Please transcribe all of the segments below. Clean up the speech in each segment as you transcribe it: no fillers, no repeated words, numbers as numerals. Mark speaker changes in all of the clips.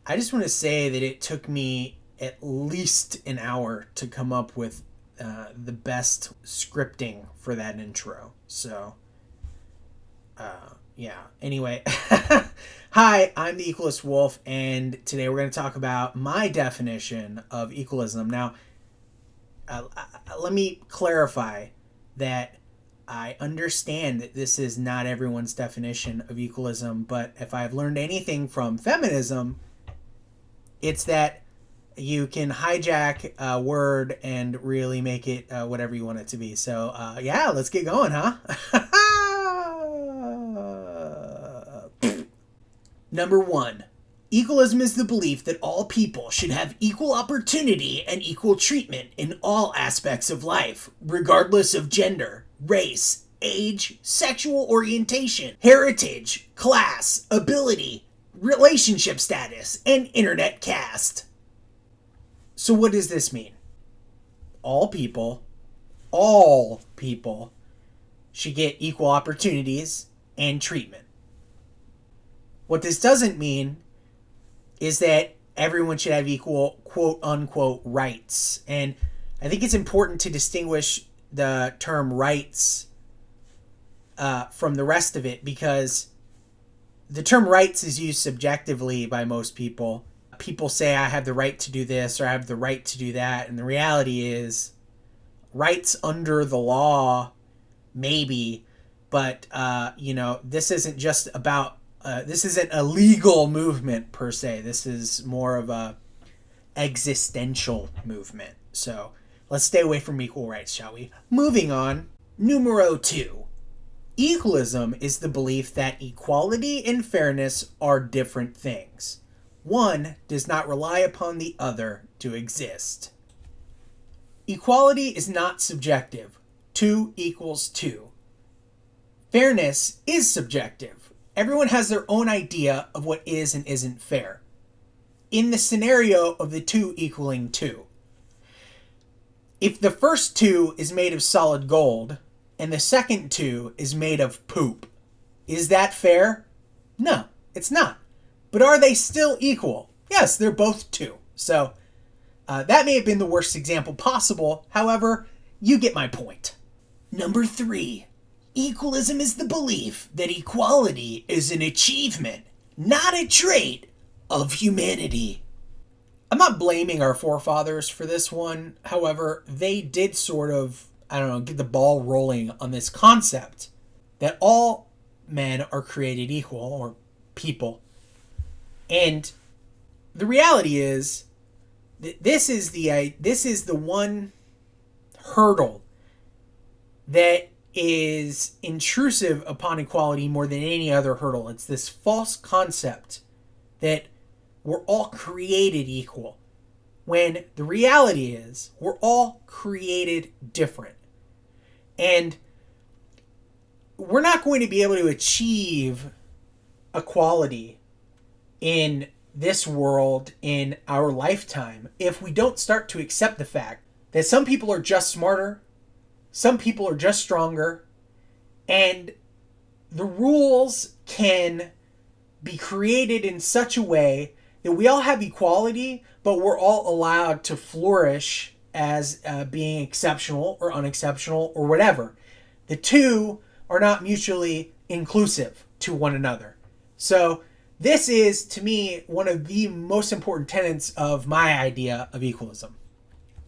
Speaker 1: I just want to say that it took me at least an hour to come up with the best scripting for that intro. So, yeah. Anyway, hi, I'm the Equalist Wolf, and today we're going to talk about my definition of equalism. Now, let me clarify that I understand that this is not everyone's definition of equalism, but if I've learned anything from feminism, it's that you can hijack a word and really make it whatever you want it to be. So, yeah, let's get going, huh? Number 1. Equalism is the belief that all people should have equal opportunity and equal treatment in all aspects of life, regardless of gender, race, age, sexual orientation, heritage, class, ability, relationship status, and internet caste. So what does this mean? All people should get equal opportunities and treatment. What this doesn't mean is that everyone should have equal quote-unquote rights. And I think it's important to distinguish the term rights from the rest of it, because the term rights is used subjectively by most people. People say, I have the right to do this, or I have the right to do that. And the reality is, rights under the law, maybe, but, this isn't just about, this isn't a legal movement per se. This is more of a existential movement. So let's stay away from equal rights, shall we? Moving on. Numero 2. Equalism is the belief that equality and fairness are different things. One does not rely upon the other to exist. Equality is not subjective. 2 equals 2. Fairness is subjective. Everyone has their own idea of what is and isn't fair. In the scenario of the 2 equaling 2, if the first 2 is made of solid gold and the second 2 is made of poop, is that fair? No, it's not. But are they still equal? Yes, they're both 2. So that may have been the worst example possible. However, you get my point. Number 3. Equalism is the belief that equality is an achievement, not a trait, of humanity. I'm not blaming our forefathers for this one. However, they did sort of, get the ball rolling on this concept that all men are created equal, or people. And the reality is that this is the one hurdle that is intrusive upon equality more than any other hurdle. It's this false concept that we're all created equal, when the reality is we're all created different. And we're not going to be able to achieve equality in this world in our lifetime if we don't start to accept the fact that some people are just smarter, some people are just stronger, and the rules can be created in such a way that we all have equality, but we're all allowed to flourish as being exceptional or unexceptional or whatever. The two are not mutually inclusive to one another. So this is, to me, one of the most important tenets of my idea of equalism.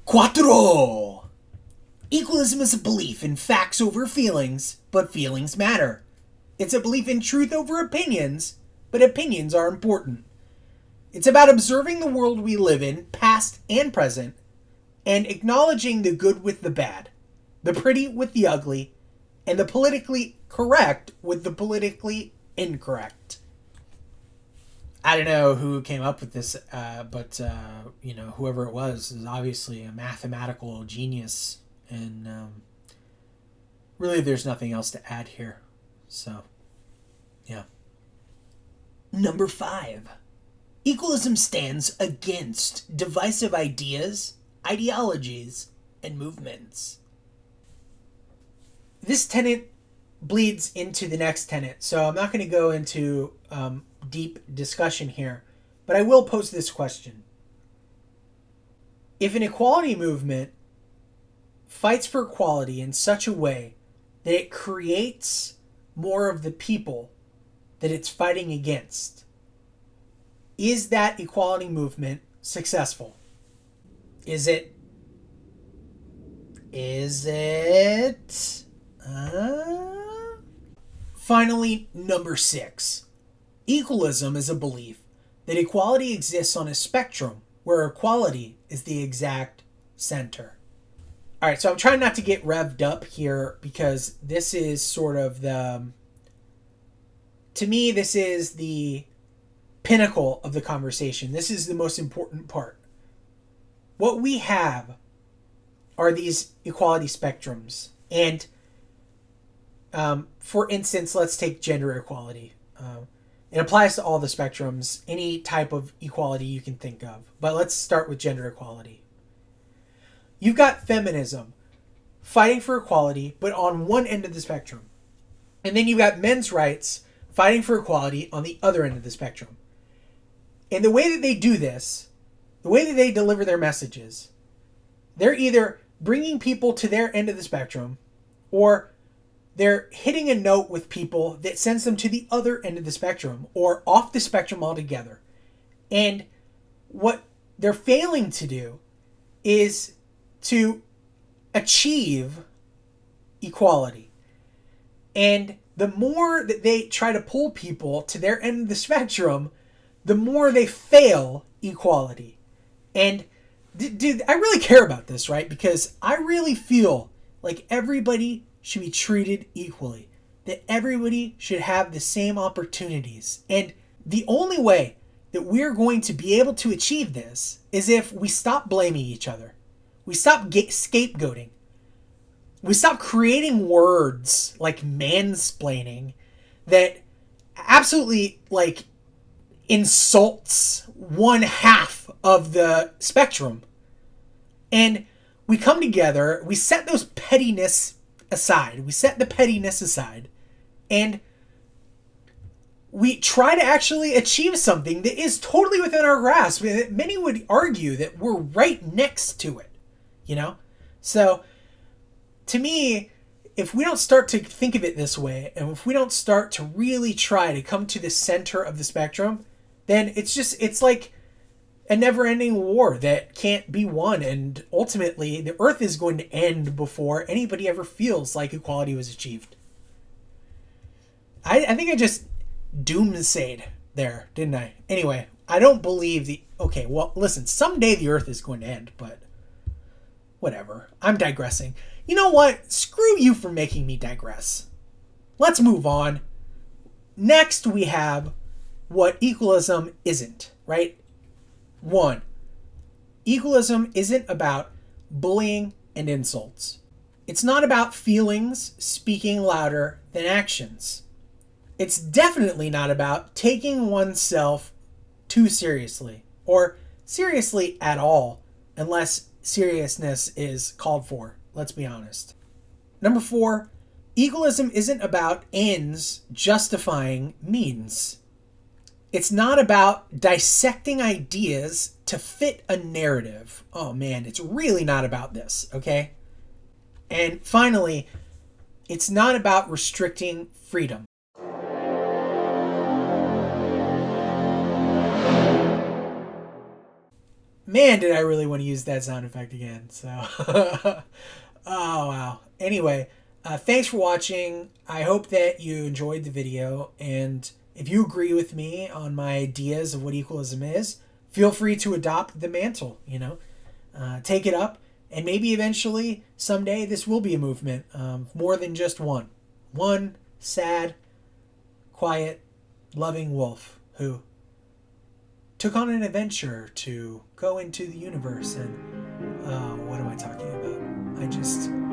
Speaker 1: Quattro! Equalism is a belief in facts over feelings, but feelings matter. It's a belief in truth over opinions, but opinions are important. It's about observing the world we live in, past and present, and acknowledging the good with the bad, the pretty with the ugly, and the politically correct with the politically incorrect. I don't know who came up with this, but whoever it was is obviously a mathematical genius, and really there's nothing else to add here. So, yeah. Number 5. Equalism stands against divisive ideas, ideologies, and movements. This tenet bleeds into the next tenet, so I'm not going to go into deep discussion here, But I will pose this question. If an equality movement fights for equality in such a way that it creates more of the people that it's fighting against, is that equality movement successful? Is it? Finally, number 6. Equalism is a belief that equality exists on a spectrum where equality is the exact center. All right, so I'm trying not to get revved up here because this is sort of to me, this is the pinnacle of the conversation. This is the most important part. What we have are these equality spectrums. And for instance, let's take gender equality. It applies to all the spectrums, any type of equality you can think of. But let's start with gender equality. You've got feminism fighting for equality, but on one end of the spectrum. And then you've got men's rights fighting for equality on the other end of the spectrum. And the way that they do this, the way that they deliver their messages, they're either bringing people to their end of the spectrum, or they're hitting a note with people that sends them to the other end of the spectrum or off the spectrum altogether. And what they're failing to do is to achieve equality. And the more that they try to pull people to their end of the spectrum, the more they fail equality. And dude, I really care about this, right? Because I really feel like everybody should be treated equally, that everybody should have the same opportunities. And the only way that we're going to be able to achieve this is if we stop blaming each other. We stop scapegoating. We stop creating words like mansplaining that absolutely like insults one half of the spectrum. And we come together, we set those pettiness aside. We set the pettiness aside. And we try to actually achieve something that is totally within our grasp. Many would argue that we're right next to it. You know? So, to me, if we don't start to think of it this way, and if we don't start to really try to come to the center of the spectrum, then it's like a never-ending war that can't be won, and ultimately the Earth is going to end before anybody ever feels like equality was achieved. I think I just doomsayed there, didn't I? Anyway, I don't believe okay, well, listen, someday the Earth is going to end, but whatever. I'm digressing. You know what? Screw you for making me digress. Let's move on. Next, we have what equalism isn't, right? 1. Equalism isn't about bullying and insults. It's not about feelings speaking louder than actions. It's definitely not about taking oneself too seriously, or seriously at all, unless seriousness is called for. Let's be honest. Number 4, equalism isn't about ends justifying means. It's not about dissecting ideas to fit a narrative. Oh man, it's really not about this, okay? And finally, it's not about restricting freedom. Man, did I really want to use that sound effect again. So, oh wow. Anyway, thanks for watching. I hope that you enjoyed the video, and if you agree with me on my ideas of what equalism is, feel free to adopt the mantle, take it up, and maybe eventually, someday, this will be a movement, more than just one. One sad, quiet, loving wolf who took on an adventure to go into the universe and, what am I talking about?